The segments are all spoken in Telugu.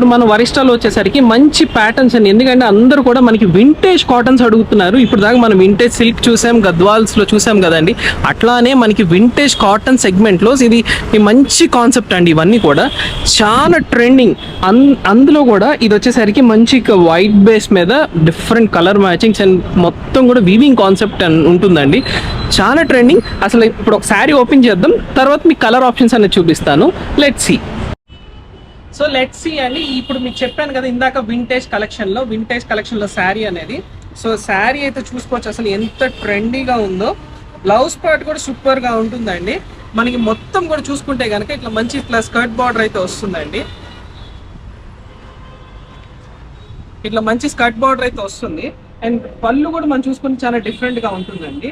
ఇప్పుడు మన వరిష్టాలో వచ్చేసరికి మంచి ప్యాటర్న్స్ అండి. ఎందుకంటే అందరూ కూడా మనకి వింటేజ్ కాటన్స్ అడుగుతున్నారు. ఇప్పుడు దాకా మనం వింటేజ్ సిల్క్ చూసాం, గద్వాల్స్లో చూసాం కదండి. అట్లానే మనకి వింటేజ్ కాటన్ సెగ్మెంట్లో ఇది మంచి కాన్సెప్ట్ అండి. ఇవన్నీ కూడా చాలా ట్రెండింగ్. అందులో కూడా ఇది వచ్చేసరికి మంచి వైట్ బేస్ మీద డిఫరెంట్ కలర్ మ్యాచింగ్స్ అండ్ మొత్తం కూడా వీవింగ్ కాన్సెప్ట్ ఉంటుందండి. చాలా ట్రెండింగ్. అసలు ఇప్పుడు ఒక శారీ ఓపెన్ చేద్దాం, తర్వాత మీకు కలర్ ఆప్షన్స్ అనేది చూపిస్తాను. లెట్స్ సీ అండి. ఇప్పుడు మీకు చెప్పాను కదా ఇందాక వింటేజ్ కలెక్షన్లో శారీ అనేది. సో శారీ అయితే చూసుకోవచ్చు అసలు ఎంత ట్రెండీగా ఉందో. బ్లౌజ్ పార్ట్ కూడా సూపర్గా ఉంటుందండి. మనకి మొత్తం కూడా చూసుకుంటే కనుక ఇట్లా మంచి ఇట్లా స్కర్ట్ బార్డర్ అయితే వస్తుందండి. ఇట్లా మంచి స్కర్ట్ బార్డర్ అయితే వస్తుంది. అండ్ పళ్ళు కూడా మనం చూసుకుంటే చాలా డిఫరెంట్గా ఉంటుందండి.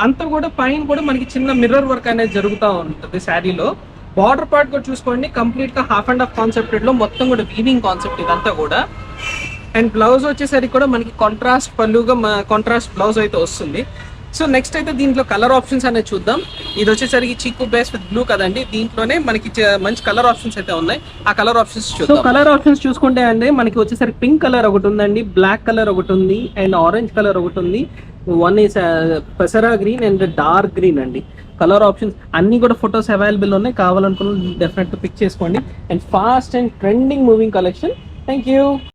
అంతా కూడా పైన కూడా మనకి చిన్న మిర్రర్ వర్క్ అనేది జరుగుతూ ఉంటుంది శారీలో. బార్డర్ పార్ట్ కూడా చూసుకోండి, కంప్లీట్ గా హాఫ్ అండ్ హాఫ్ కాన్సెప్ట్ లో మొత్తం కూడా వీవింగ్ కాన్సెప్ట్ ఇదంతా కూడా. అండ్ బ్లౌజ్ వచ్చేసరికి కూడా మనకి కాంట్రాస్ట్ పళ్ళుగా కాంట్రాస్ట్ బ్లౌజ్ అయితే వస్తుంది. సో నెక్స్ట్ అయితే దీంట్లో కలర్ ఆప్షన్స్ అనేది చూద్దాం. ఇది వచ్చేసరికి చీకు బేస్ విత్ బ్లూ కదండి. దీంట్లోనే మనకి మంచి కలర్ ఆప్షన్స్ అయితే ఉన్నాయి. ఆ కలర్ ఆప్షన్స్ చూద్దాం. సో కలర్ ఆప్షన్స్ చూసుకుంటే అండి మనకి వచ్చేసరికి పింక్ కలర్ ఒకటి ఉందండి, బ్లాక్ కలర్ ఒకటి ఉంది, అండ్ ఆరెంజ్ కలర్ ఒకటి ఉంది. వన్ ఈస్ పెసరా గ్రీన్ అండ్ డార్క్ గ్రీన్ అండి. కలర్ ఆప్షన్స్ అన్ని కూడా ఫొటోస్ అవైలబుల్ ఉన్నాయి. కావాలనుకున్న డెఫినెట్ పిక్ చేసుకోండి. And fast and trending moving collection. Thank you.